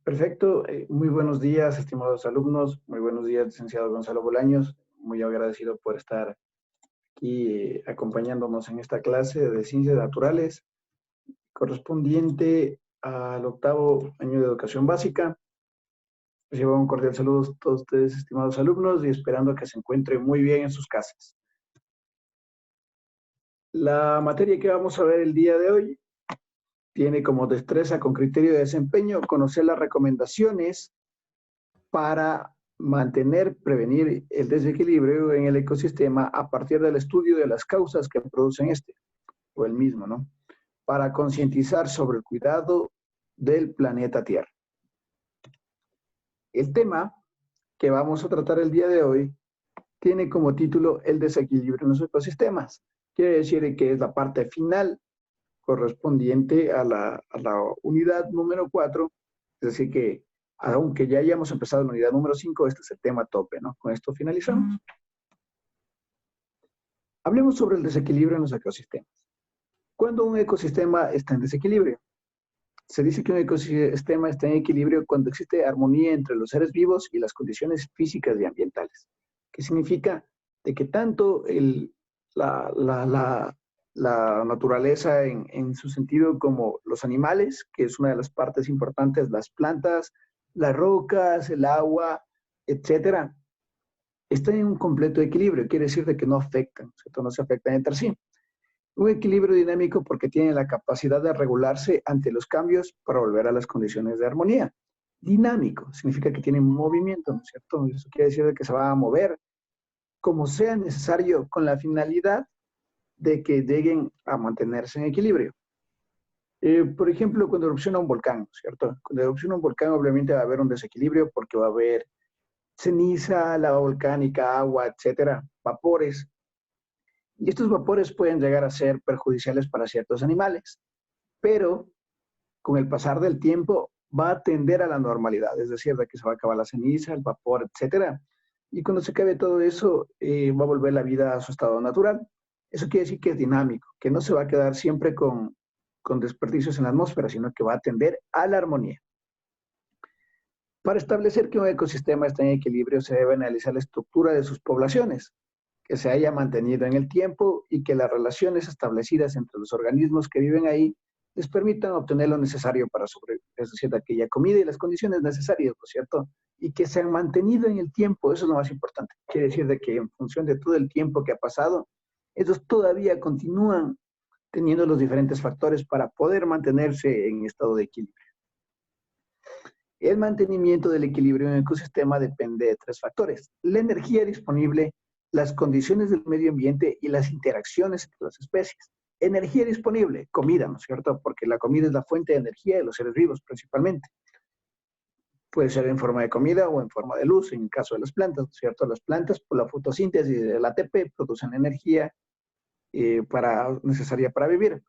Perfecto. Muy buenos días, estimados alumnos. Muy buenos días, licenciado Gonzalo Bolaños. Muy agradecido por estar aquí acompañándonos en esta clase de Ciencias Naturales correspondiente al octavo año de Educación Básica. Les llevo un cordial saludo a todos ustedes, estimados alumnos, y esperando que se encuentren muy bien en sus casas. La materia que vamos a ver el día de hoy tiene como destreza con criterio de desempeño conocer las recomendaciones para mantener, prevenir el desequilibrio en el ecosistema a partir del estudio de las causas que producen este, o el mismo, ¿no? Para concientizar sobre el cuidado del planeta Tierra. El tema que vamos a tratar el día de hoy tiene como título el desequilibrio en los ecosistemas. Quiere decir que es la parte final correspondiente a la unidad número 4, es decir que aunque ya hayamos empezado en la unidad número 5, este es el tema tope, ¿no? Con esto finalizamos. Hablemos sobre el desequilibrio en los ecosistemas. ¿Cuándo un ecosistema está en desequilibrio? Se dice que un ecosistema está en equilibrio cuando existe armonía entre los seres vivos y las condiciones físicas y ambientales. ¿Qué significa? De que tanto la naturaleza en su sentido como los animales, que es una de las partes importantes, las plantas, las rocas, el agua, etcétera, están en un completo equilibrio. Quiere decir de que no afectan, ¿cierto? No se afectan entre sí. Un equilibrio dinámico porque tienen la capacidad de regularse ante los cambios para volver a las condiciones de armonía. Dinámico significa que tienen movimiento, ¿no es cierto? Eso quiere decir de que se va a mover como sea necesario con la finalidad de que lleguen a mantenerse en equilibrio. Por ejemplo, cuando erupciona un volcán, ¿cierto? Cuando erupciona un volcán, obviamente va a haber un desequilibrio porque va a haber ceniza, lava volcánica, agua, etcétera, vapores. Y estos vapores pueden llegar a ser perjudiciales para ciertos animales, pero con el pasar del tiempo va a tender a la normalidad, es decir, de que se va a acabar la ceniza, el vapor, etcétera. Y cuando se acabe todo eso, va a volver la vida a su estado natural. Eso quiere decir que es dinámico, que no se va a quedar siempre con desperdicios en la atmósfera, sino que va a tender a la armonía. Para establecer que un ecosistema está en equilibrio, se debe analizar la estructura de sus poblaciones, que se haya mantenido en el tiempo y que las relaciones establecidas entre los organismos que viven ahí les permitan obtener lo necesario para sobrevivir, es decir, aquella comida y las condiciones necesarias, ¿no es cierto? Y que se han mantenido en el tiempo, eso es lo más importante. Quiere decir de que en función de todo el tiempo que ha pasado, ellos todavía continúan teniendo los diferentes factores para poder mantenerse en estado de equilibrio. El mantenimiento del equilibrio en el ecosistema depende de tres factores: la energía disponible, las condiciones del medio ambiente y las interacciones entre las especies. Energía disponible, comida, ¿no es cierto? Porque la comida es la fuente de energía de los seres vivos principalmente. Puede ser en forma de comida o en forma de luz, en el caso de las plantas, ¿no es cierto? Las plantas, por la fotosíntesis del ATP, producen energía necesaria para vivir.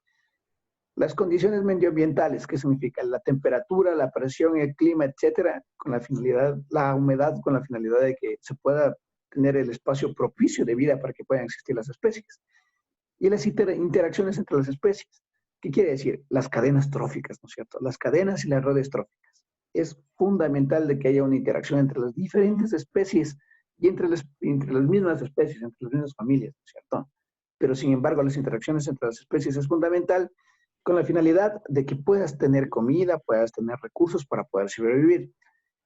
Las condiciones medioambientales, ¿qué significa? La temperatura, la presión, el clima, etcétera, con la finalidad, la humedad, con la finalidad de que se pueda tener el espacio propicio de vida para que puedan existir las especies. Y las interacciones entre las especies. ¿Qué quiere decir? Las cadenas tróficas, ¿no es cierto? Las cadenas y las redes tróficas. Es fundamental de que haya una interacción entre las diferentes especies y entre las mismas especies, entre las mismas familias, ¿no es cierto? Pero sin embargo, las interacciones entre las especies es fundamental con la finalidad de que puedas tener comida, puedas tener recursos para poder sobrevivir.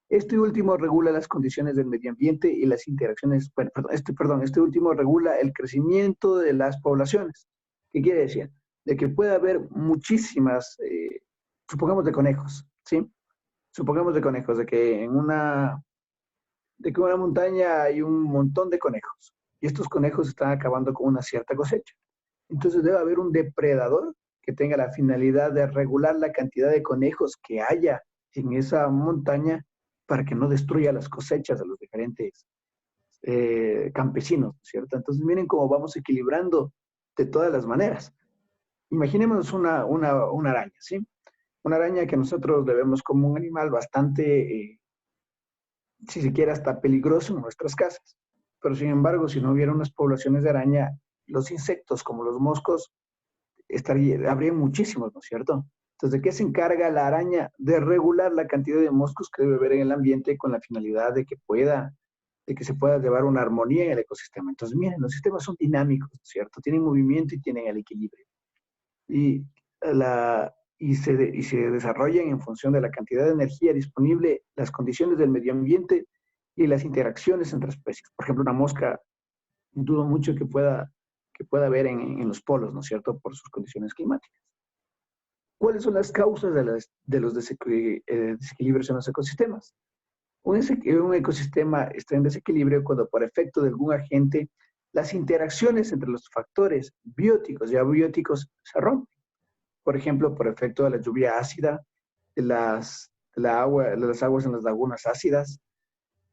Este último regula las condiciones del medio ambiente y las interacciones, este último regula el crecimiento de las poblaciones. ¿Qué quiere decir? De que puede haber muchísimas, supongamos de conejos, ¿sí? Supongamos de conejos, de que en una montaña hay un montón de conejos y estos conejos están acabando con una cierta cosecha. Entonces debe haber un depredador que tenga la finalidad de regular la cantidad de conejos que haya en esa montaña para que no destruya las cosechas de los diferentes campesinos, ¿cierto? Entonces miren cómo vamos equilibrando de todas las maneras. Imaginémonos una araña, ¿sí? Una araña que nosotros le vemos como un animal bastante, si se quiere, hasta peligroso en nuestras casas. Pero sin embargo, si no hubiera unas poblaciones de araña, los insectos como los moscos habría muchísimos, ¿no es cierto? Entonces, ¿de qué se encarga la araña? De regular la cantidad de moscos que debe haber en el ambiente con la finalidad de que se pueda llevar una armonía en el ecosistema. Entonces, miren, los sistemas son dinámicos, ¿cierto? Tienen movimiento y tienen el equilibrio. Y, y se desarrollan en función de la cantidad de energía disponible, las condiciones del medio ambiente y las interacciones entre especies. Por ejemplo, una mosca, dudo mucho que pueda haber en los polos, ¿no es cierto?, por sus condiciones climáticas. ¿Cuáles son las causas de los desequilibrios en los ecosistemas? Un ecosistema está en desequilibrio cuando por efecto de algún agente las interacciones entre los factores bióticos y abióticos se rompen. Por ejemplo, por efecto de la lluvia ácida, de las aguas en las lagunas ácidas,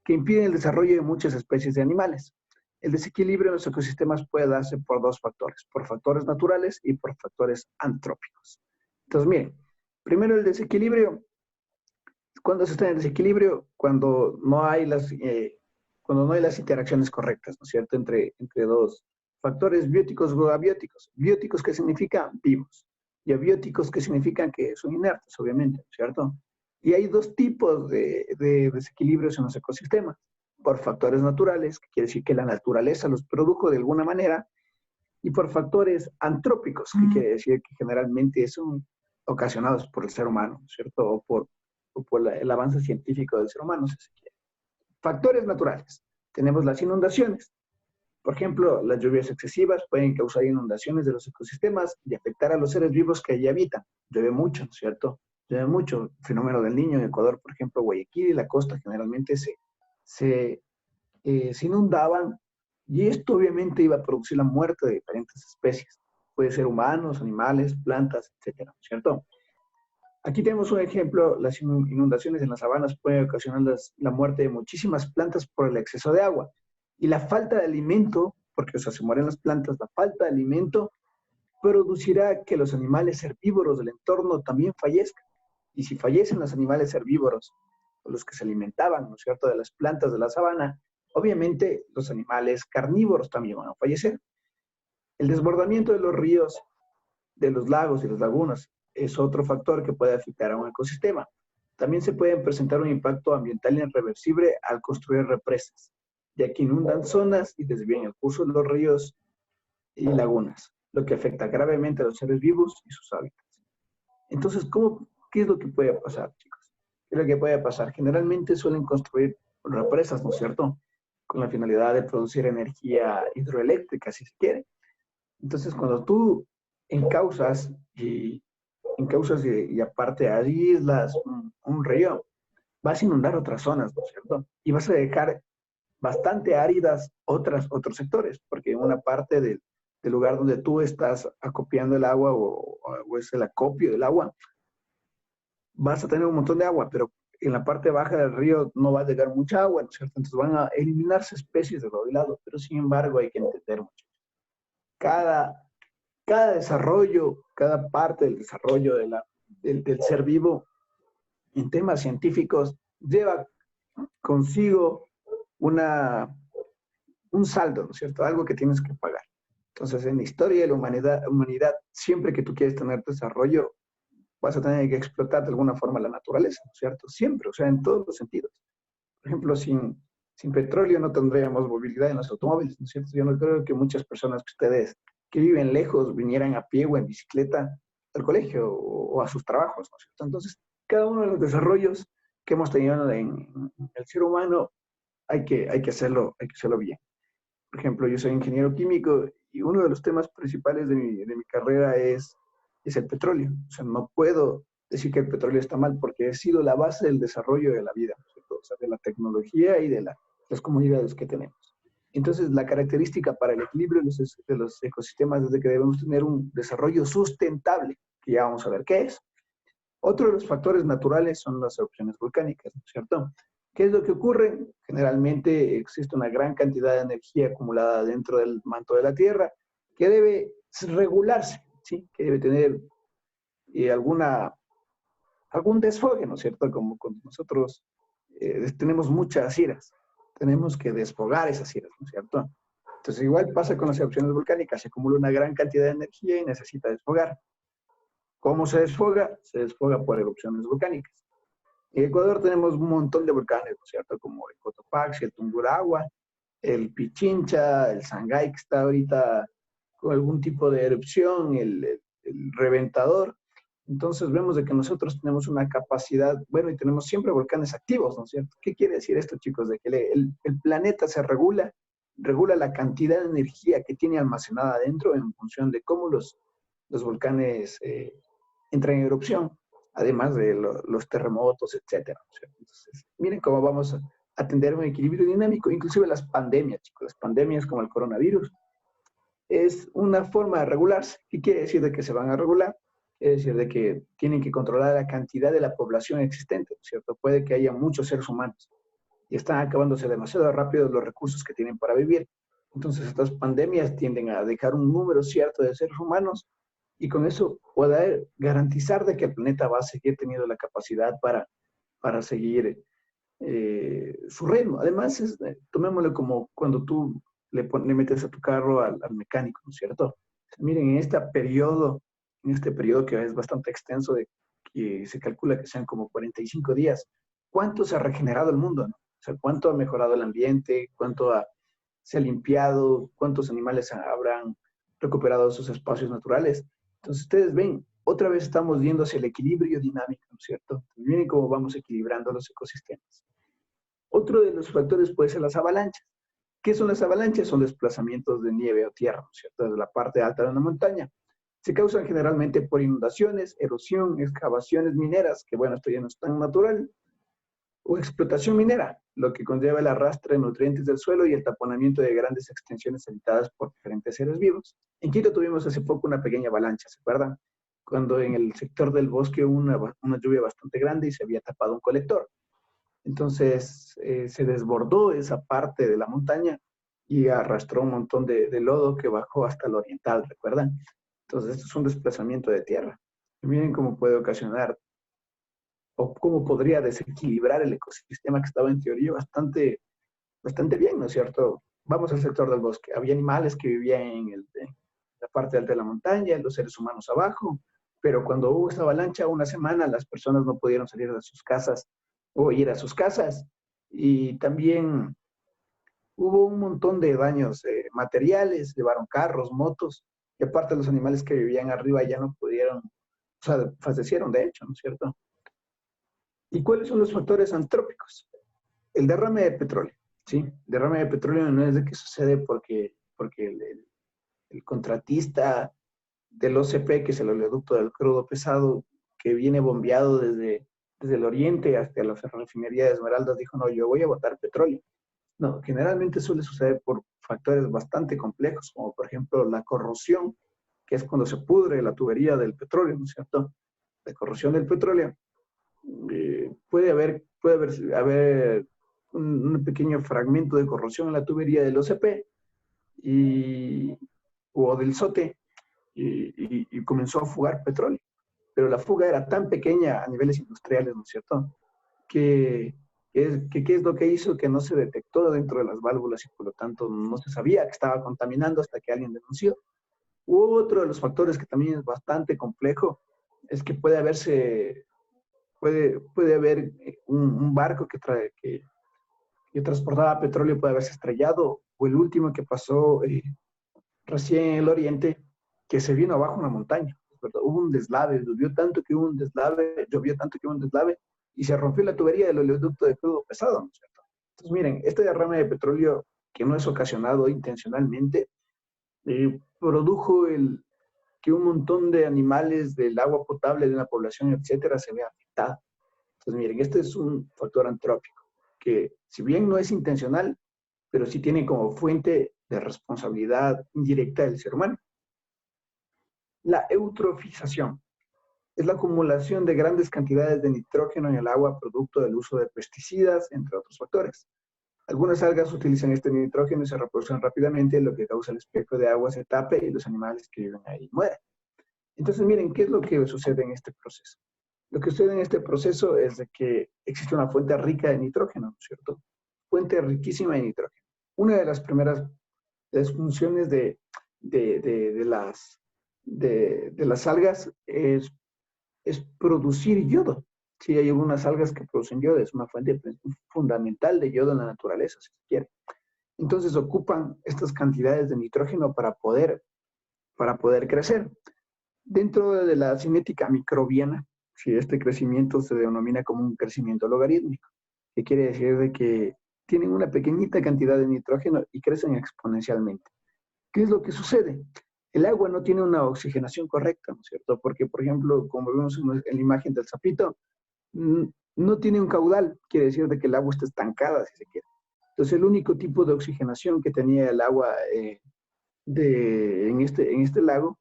que impiden el desarrollo de muchas especies de animales. El desequilibrio en los ecosistemas puede darse por dos factores, por factores naturales y por factores antrópicos. Entonces, miren, primero el desequilibrio. ¿Cuándo se está en desequilibrio? Cuando no hay las interacciones correctas, ¿no es cierto?, entre dos factores bióticos o abióticos. Bióticos, que significan vivos, y abióticos, que significan que son inertes, obviamente, ¿cierto? Y hay dos tipos de desequilibrios en los ecosistemas. Por factores naturales, que quiere decir que la naturaleza los produjo de alguna manera, y por factores antrópicos, que quiere decir que generalmente son ocasionados por el ser humano, ¿cierto? O por el avance científico del ser humano, si se quiere. Factores naturales. Tenemos las inundaciones. Por ejemplo, las lluvias excesivas pueden causar inundaciones de los ecosistemas y afectar a los seres vivos que allí habitan. Llueve mucho, ¿cierto? Llueve mucho. El fenómeno del Niño en Ecuador, por ejemplo, Guayaquil y la costa generalmente se inundaban, y esto obviamente iba a producir la muerte de diferentes especies. Puede ser humanos, animales, plantas, etcétera, ¿cierto? Aquí tenemos un ejemplo: las inundaciones en las sabanas pueden ocasionar la muerte de muchísimas plantas por el exceso de agua. Y la falta de alimento, porque o sea, se mueren las plantas, la falta de alimento producirá que los animales herbívoros del entorno también fallezcan. Y si fallecen los animales herbívoros, los que se alimentaban, ¿no es cierto?, de las plantas de la sabana, obviamente los animales carnívoros también van a fallecer. El desbordamiento de los ríos, de los lagos y las lagunas es otro factor que puede afectar a un ecosistema. También se puede presentar un impacto ambiental irreversible al construir represas, ya que inundan zonas y desvían el curso de los ríos y lagunas, lo que afecta gravemente a los seres vivos y sus hábitats. Entonces, ¿qué es lo que puede pasar, chicos? ¿Qué es lo que puede pasar? Generalmente suelen construir represas, ¿no es cierto?, con la finalidad de producir energía hidroeléctrica, si se quiere. Entonces, cuando tú encauzas y aparte aíslas un río, vas a inundar otras zonas, ¿no es cierto? Y vas a dejar bastante áridas otros sectores, porque en una parte del lugar donde tú estás acopiando el agua o es el acopio del agua, vas a tener un montón de agua, pero en la parte baja del río no va a llegar mucha agua, ¿no es cierto? Entonces van a eliminarse especies de todo lado, pero sin embargo hay que entender mucho. Cada desarrollo, cada parte del desarrollo del ser vivo en temas científicos lleva consigo un saldo, ¿no es cierto? Algo que tienes que pagar. Entonces, en la historia de la humanidad, siempre que tú quieres tener desarrollo, vas a tener que explotar de alguna forma la naturaleza, ¿no es cierto? Siempre, o sea, en todos los sentidos. Por ejemplo, sin petróleo no tendríamos movilidad en los automóviles, ¿no es cierto? Yo no creo que muchas personas que ustedes que viven lejos vinieran a pie o en bicicleta al colegio o a sus trabajos, ¿no es cierto? Entonces, cada uno de los desarrollos que hemos tenido en el ser humano hay que hacerlo bien. Por ejemplo, yo soy ingeniero químico y uno de los temas principales de mi carrera es el petróleo. O sea, no puedo decir que el petróleo está mal porque ha sido la base del desarrollo de la vida, ¿cierto? O sea, de la tecnología y de las comunidades que tenemos. Entonces, la característica para el equilibrio de los ecosistemas es de que debemos tener un desarrollo sustentable, que ya vamos a ver qué es. Otro de los factores naturales son las erupciones volcánicas, ¿no es cierto? ¿Qué es lo que ocurre? Generalmente existe una gran cantidad de energía acumulada dentro del manto de la Tierra que debe regularse, ¿sí? Que debe tener algún desfogue, ¿no es cierto? Como cuando nosotros tenemos muchas iras, tenemos que desfogar esas iras, ¿no es cierto? Entonces, igual pasa con las erupciones volcánicas, se acumula una gran cantidad de energía y necesita desfogar. ¿Cómo se desfoga? Se desfoga por erupciones volcánicas. En Ecuador tenemos un montón de volcanes, ¿no es cierto? Como el Cotopaxi, el Tungurahua, el Pichincha, el Sangay, que está ahorita con algún tipo de erupción, el Reventador. Entonces vemos de que nosotros tenemos una capacidad, bueno, y tenemos siempre volcanes activos, ¿no es cierto? ¿Qué quiere decir esto, chicos? De que el planeta se regula la cantidad de energía que tiene almacenada adentro en función de cómo los volcanes entran en erupción, además de los terremotos, etcétera, ¿no es cierto? Entonces, miren cómo vamos a tener un equilibrio dinámico, inclusive las pandemias, chicos, las pandemias como el coronavirus, es una forma de regularse. ¿Qué quiere decir de que se van a regular? Quiere decir de que tienen que controlar la cantidad de la población existente, ¿no es cierto? Puede que haya muchos seres humanos y están acabándose demasiado rápido los recursos que tienen para vivir. Entonces estas pandemias tienden a dejar un número cierto de seres humanos y con eso poder garantizar de que el planeta va a seguir teniendo la capacidad para seguir su ritmo. Además, tomémoslo como cuando tú le metes a tu carro al mecánico, ¿no es cierto? Miren, en este periodo que es bastante extenso, que se calcula que sean como 45 días, ¿cuánto se ha regenerado el mundo, no? O sea, ¿cuánto ha mejorado el ambiente? Se ha limpiado? ¿Cuántos animales habrán recuperado sus espacios naturales? Entonces, ustedes ven, otra vez estamos viendo hacia el equilibrio dinámico, ¿no es cierto? Miren cómo vamos equilibrando los ecosistemas. Otro de los factores puede ser las avalanchas. ¿Qué son las avalanchas? Son desplazamientos de nieve o tierra, ¿no es cierto?, desde la parte alta de una montaña. Se causan generalmente por inundaciones, erosión, excavaciones mineras, que bueno, esto ya no es tan natural, o explotación minera, lo que conlleva el arrastre de nutrientes del suelo y el taponamiento de grandes extensiones habitadas por diferentes seres vivos. En Quito tuvimos hace poco una pequeña avalancha, ¿se acuerdan? Cuando en el sector del bosque hubo una lluvia bastante grande y se había tapado un colector. Entonces se desbordó esa parte de la montaña y arrastró un montón de lodo que bajó hasta el oriental, ¿recuerdan? Entonces esto es un desplazamiento de tierra. Y miren cómo puede ocasionar o cómo podría desequilibrar el ecosistema que estaba en teoría bastante bien, ¿no es cierto? Vamos al sector del bosque. Había animales que vivían en la parte alta de la montaña, los seres humanos abajo, pero cuando hubo esta avalancha, una semana, las personas no pudieron salir de sus casas o ir a sus casas. Y también hubo un montón de daños materiales, llevaron carros, motos, y aparte los animales que vivían arriba ya no pudieron, o sea, fallecieron de hecho, ¿no es cierto? ¿Y cuáles son los factores antrópicos? El derrame de petróleo, ¿sí? Derrame de petróleo no es de que sucede porque el contratista del OCP, que es el oleoducto del crudo pesado, que viene bombeado desde el oriente hasta la refinería de Esmeraldas, dijo, no, yo voy a botar petróleo. No, generalmente suele suceder por factores bastante complejos, como por ejemplo la corrosión, que es cuando se pudre la tubería del petróleo, ¿no es cierto? La corrosión del petróleo. Puede haber un pequeño fragmento de corrosión en la tubería del OCP o del SOTE y comenzó a fugar petróleo. Pero la fuga era tan pequeña a niveles industriales, ¿no es cierto? ¿Qué es lo que hizo? Que no se detectó dentro de las válvulas y por lo tanto no se sabía que estaba contaminando hasta que alguien denunció. Otro de los factores que también es bastante complejo es que puede haber un barco que transportaba petróleo, puede haberse estrellado, o el último que pasó recién en el oriente, que se vino abajo una montaña, ¿verdad? Hubo un deslave, llovió tanto que hubo un deslave, y se rompió la tubería del oleoducto de crudo pesado, ¿no es cierto? Entonces, miren, este derrame de petróleo, que no es ocasionado intencionalmente, produjo que un montón de animales del agua potable de una población, etcétera, se vea afectada. Entonces, miren, este es un factor antrópico, que si bien no es intencional, pero sí tiene como fuente de responsabilidad indirecta del ser humano. La eutrofización es la acumulación de grandes cantidades de nitrógeno en el agua producto del uso de pesticidas, entre otros factores. Algunas algas utilizan este nitrógeno y se reproducen rápidamente, lo que causa el espejo de agua se tape y los animales que viven ahí mueren. Entonces, miren, ¿qué es lo que sucede en este proceso? Lo que sucede en este proceso es de que existe una fuente rica de nitrógeno, ¿no es cierto? Fuente riquísima de nitrógeno. Una de las primeras funciones de las algas es es producir yodo. Sí, hay algunas algas que producen yodo, es una fuente fundamental de yodo en la naturaleza, si se quiere. Entonces ocupan estas cantidades de nitrógeno para poder crecer. Dentro de la cinética microbiana, si este crecimiento se denomina como un crecimiento logarítmico, que quiere decir de que tienen una pequeñita cantidad de nitrógeno y crecen exponencialmente. ¿Qué es lo que sucede? El agua no tiene una oxigenación correcta, ¿no es cierto? Porque, por ejemplo, como vemos en la imagen del sapito, no tiene un caudal, quiere decir de que el agua está estancada, si se quiere. Entonces, el único tipo de oxigenación que tenía el agua en este lago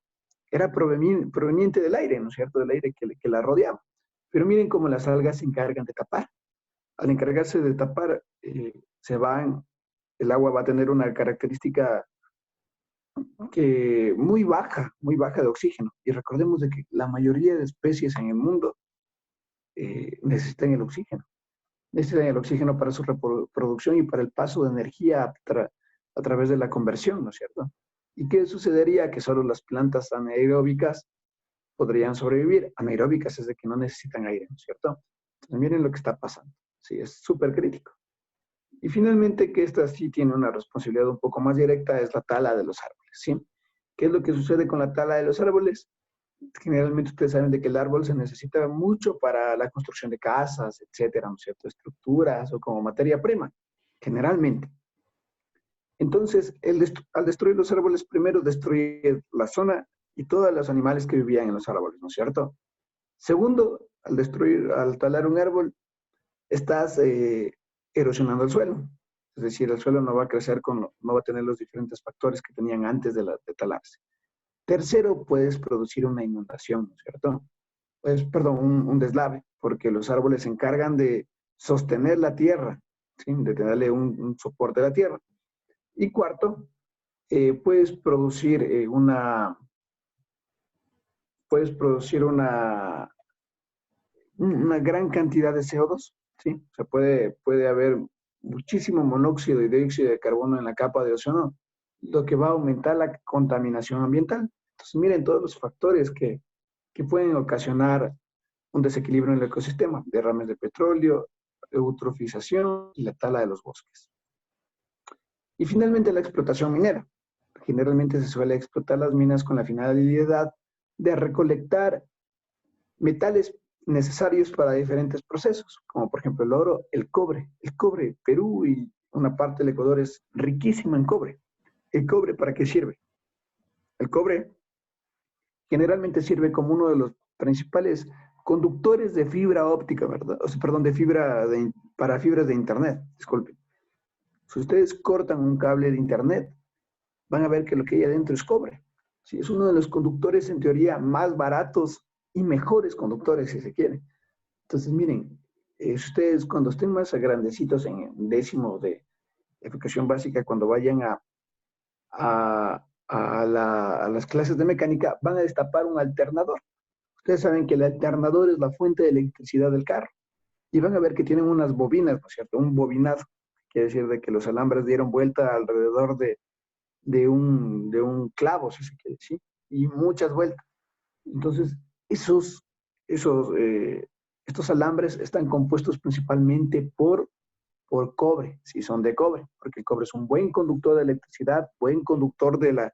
era proveniente del aire, ¿no es cierto? Del aire que la rodeaba. Pero miren cómo las algas se encargan de tapar. Al encargarse de tapar, el agua va a tener una característica que muy baja de oxígeno. Y recordemos de que la mayoría de especies en el mundo necesitan el oxígeno. Necesitan el oxígeno para su reproducción y para el paso de energía a través de la conversión, ¿no es cierto? ¿Y qué sucedería? Que solo las plantas anaeróbicas podrían sobrevivir. Anaeróbicas es de que no necesitan aire, ¿no es cierto? Entonces, miren lo que está pasando. Sí, es súper crítico. Y finalmente, que esta sí tiene una responsabilidad un poco más directa, es la tala de los árboles, ¿sí? ¿Qué es lo que sucede con la tala de los árboles? Generalmente ustedes saben de que el árbol se necesita mucho para la construcción de casas, etcétera, ¿no es cierto? Estructuras o como materia prima, generalmente. Entonces, al destruir los árboles, primero destruye la zona y todos los animales que vivían en los árboles, ¿no es cierto? Segundo, al talar un árbol, estás erosionando el suelo. Es decir, el suelo no va a crecer no va a tener los diferentes factores que tenían antes de talarse. Tercero, puedes producir una inundación, ¿no es cierto? Pues, perdón, un deslave, porque los árboles se encargan de sostener la tierra, ¿sí? De darle un soporte a la tierra. Y cuarto, puedes producir una gran cantidad de CO2, ¿sí? O sea, puede haber muchísimo monóxido y dióxido de carbono en la capa de ozono, lo que va a aumentar la contaminación ambiental. Entonces, miren todos los factores que pueden ocasionar un desequilibrio en el ecosistema, derrames de petróleo, eutrofización y la tala de los bosques. Y finalmente la explotación minera. Generalmente se suele explotar las minas con la finalidad de recolectar metales necesarios para diferentes procesos, como por ejemplo el oro, el cobre. El cobre, Perú y una parte del Ecuador es riquísima en cobre. ¿El cobre para qué sirve? El cobre generalmente sirve como uno de los principales conductores de fibra óptica, ¿verdad? O sea, perdón, para fibras de internet, disculpen. Si ustedes cortan un cable de internet, van a ver que lo que hay adentro es cobre. Sí, es uno de los conductores, en teoría, más baratos y mejores conductores, si se quiere. Entonces, miren, ustedes cuando estén más grandecitos en décimo de educación básica, cuando vayan a las clases de mecánica, van a destapar un alternador. Ustedes saben que el alternador es la fuente de electricidad del carro. Y van a ver que tienen unas bobinas, ¿no es cierto? Un bobinado. Quiere decir de que los alambres dieron vuelta alrededor de un clavo, si se quiere decir, y muchas vueltas. Entonces, esos, esos, estos alambres están compuestos principalmente por cobre, si son de cobre, porque el cobre es un buen conductor de electricidad, buen conductor del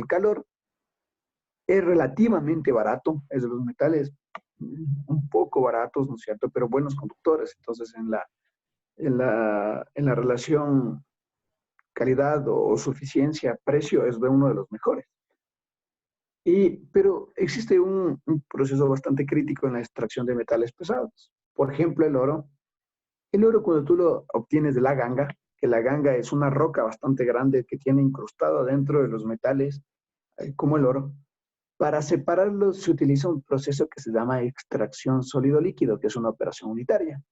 calor, es relativamente barato, es de los metales un poco baratos, ¿no es cierto?, pero buenos conductores. Entonces, en la relación calidad o suficiencia, precio, es de uno de los mejores. Pero existe un proceso bastante crítico en la extracción de metales pesados. Por ejemplo, el oro. El oro, cuando tú lo obtienes de la ganga, que la ganga es una roca bastante grande que tiene incrustado dentro de los metales, como el oro, para separarlos se utiliza un proceso que se llama extracción sólido-líquido, que es una operación unitaria,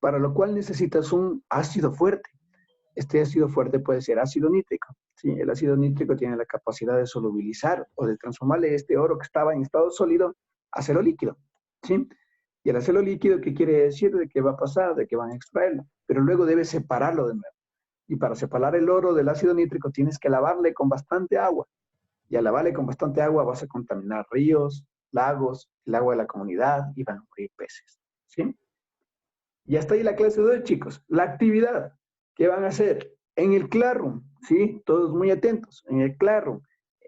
para lo cual necesitas un ácido fuerte. Este ácido fuerte puede ser ácido nítrico. ¿Sí? El ácido nítrico tiene la capacidad de solubilizar o de transformarle este oro que estaba en estado sólido a acero líquido. ¿Sí? Y el acero líquido, ¿qué quiere decir? ¿De qué va a pasar? De que van a extraerlo. Pero luego debes separarlo de nuevo. Y para separar el oro del ácido nítrico tienes que lavarle con bastante agua. Y al lavarle con bastante agua vas a contaminar ríos, lagos, el agua de la comunidad y van a morir peces. ¿Sí? Y hasta ahí la clase de hoy, chicos. La actividad que van a hacer en el Classroom, ¿sí? Todos muy atentos. En el Classroom.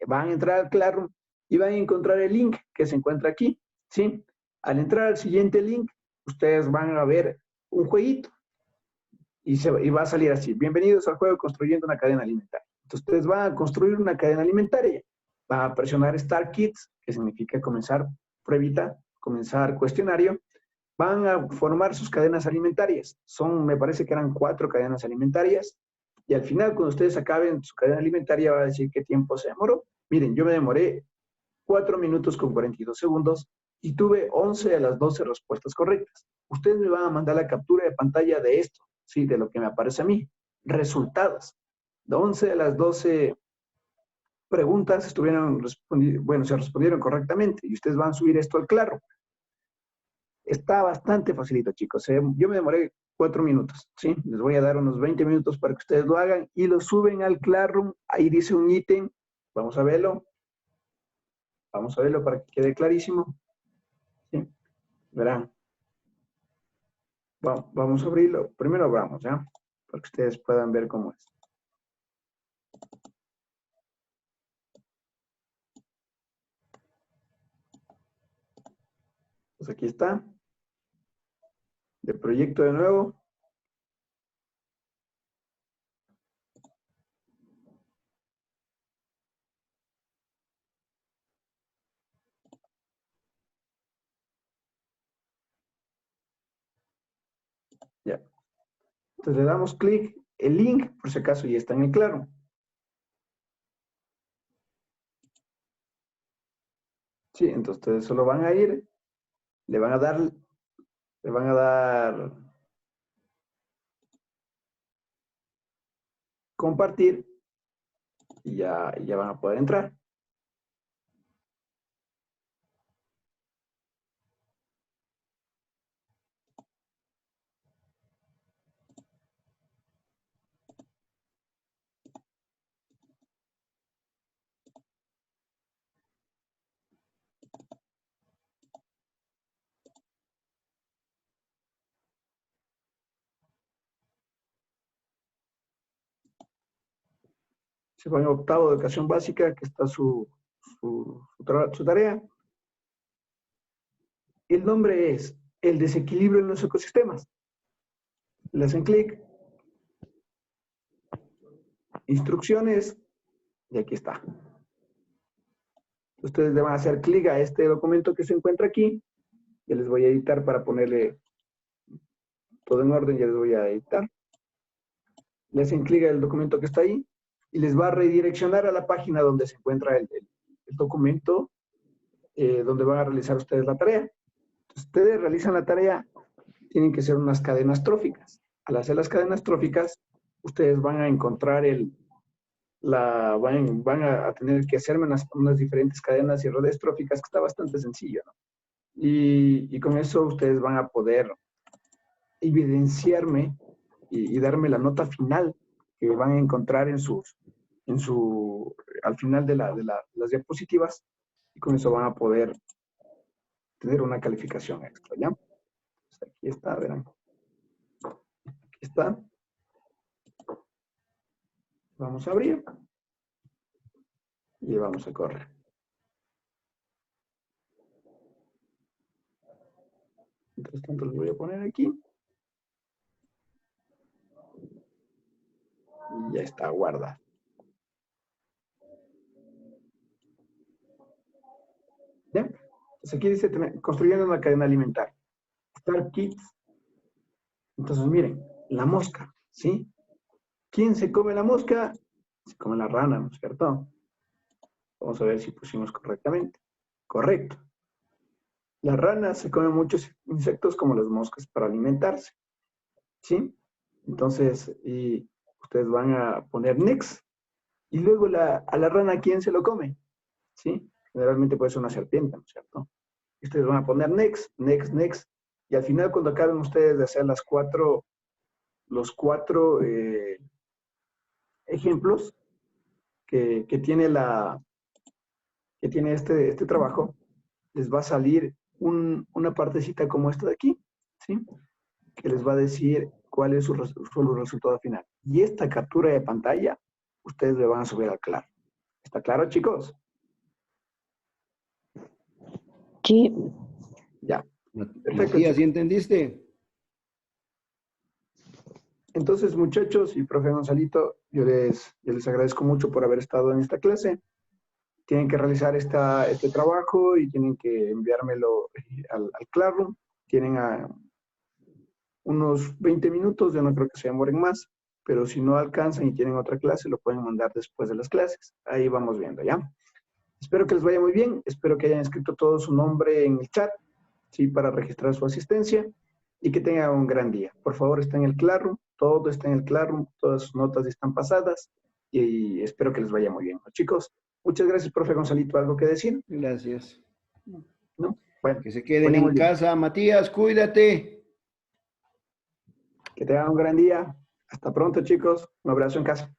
Van a entrar al Classroom y van a encontrar el link que se encuentra aquí, ¿sí? Al entrar al siguiente link, ustedes van a ver un jueguito y va a salir así. Bienvenidos al juego Construyendo una cadena alimentaria. Entonces, ustedes van a construir una cadena alimentaria. Van a presionar Start Kits, que significa comenzar pruebita, comenzar cuestionario. Van a formar sus cadenas alimentarias. Me parece que eran 4 cadenas alimentarias. Y al final, cuando ustedes acaben su cadena alimentaria, va a decir qué tiempo se demoró. Miren, yo me demoré 4 minutos con 42 segundos y tuve 11 de las 12 respuestas correctas. Ustedes me van a mandar la captura de pantalla de esto, ¿sí? De lo que me aparece a mí. Resultados. De 11 de las 12 preguntas se respondieron correctamente y ustedes van a subir esto al Claro. Está bastante facilito, chicos. Yo me demoré 4 minutos, ¿sí? Les voy a dar unos 20 minutos para que ustedes lo hagan y lo suben al Classroom. Ahí dice un ítem. Vamos a verlo. Vamos a verlo para que quede clarísimo. ¿Sí? Verán. Vamos a abrirlo. Primero vamos, ¿ya? Para que ustedes puedan ver cómo es. Pues aquí está. De proyecto de nuevo. Ya. Entonces le damos clic. El link, por si acaso, ya está en el Claro. Sí, entonces ustedes solo van a ir, le van a dar compartir y ya van a poder entrar. Se van a octavo de educación básica, que está su tarea. El nombre es El desequilibrio en los ecosistemas. Le hacen clic, instrucciones, y aquí está. Ustedes le van a hacer clic a este documento que se encuentra aquí. Ya les voy a editar para ponerle todo en orden, ya les voy a editar. Le hacen clic al documento que está ahí y les va a redireccionar a la página donde se encuentra el documento donde van a realizar ustedes la tarea. Entonces, ustedes realizan la tarea, tienen que ser unas cadenas tróficas. Al hacer las cadenas tróficas, ustedes van a encontrar van a tener que hacer unas diferentes cadenas y redes tróficas, que está bastante sencillo, ¿no? Y con eso ustedes van a poder evidenciarme y darme la nota final que van a encontrar al final de las diapositivas, y con eso van a poder tener una calificación extra, ¿ya? Pues aquí está, verán. Aquí está. Vamos a abrir y vamos a correr. Mientras tanto, les voy a poner aquí. Y ya está, guarda. ¿Ya? Entonces aquí dice construyendo una cadena alimentaria. Start Kits. Entonces, miren, la mosca, ¿sí? ¿Quién se come la mosca? Se come la rana, ¿no es cierto? Vamos a ver si pusimos correctamente. Correcto. La rana se come muchos insectos como las moscas para alimentarse, ¿sí? Entonces, ustedes van a poner next. Y luego a la rana, ¿quién se lo come? ¿Sí? Generalmente puede ser una serpiente, ¿no es cierto? Y ustedes van a poner next, next, next. Y al final, cuando acaben ustedes de hacer los cuatro ejemplos que tiene este trabajo, les va a salir una partecita como esta de aquí, ¿sí? Que les va a decir cuál es su resultado final. Y esta captura de pantalla, ustedes le van a subir al Claro. ¿Está claro, chicos? Sí. Ya. Perfecto, Matías, ¿sí chicos. entendiste? Entonces, muchachos y profe Gonzalito, yo les agradezco mucho por haber estado en esta clase. Tienen que realizar este trabajo y tienen que enviármelo al Classroom. Tienen unos 20 minutos, yo no creo que se demoren más, pero si no alcanzan y tienen otra clase, lo pueden mandar después de las clases. Ahí vamos viendo, ¿ya? Espero que les vaya muy bien, espero que hayan escrito todo su nombre en el chat, ¿sí? Para registrar su asistencia y que tengan un gran día. Por favor, está en el Classroom, todo está en el Classroom, todas sus notas están pasadas y espero que les vaya muy bien. Chicos, muchas gracias, profe Gonzalito. ¿Algo que decir? Gracias. ¿No? Bueno, Que se queden muy en bien. casa. Matías, cuídate. Que tengan un gran día. Hasta pronto, chicos. Un abrazo en casa.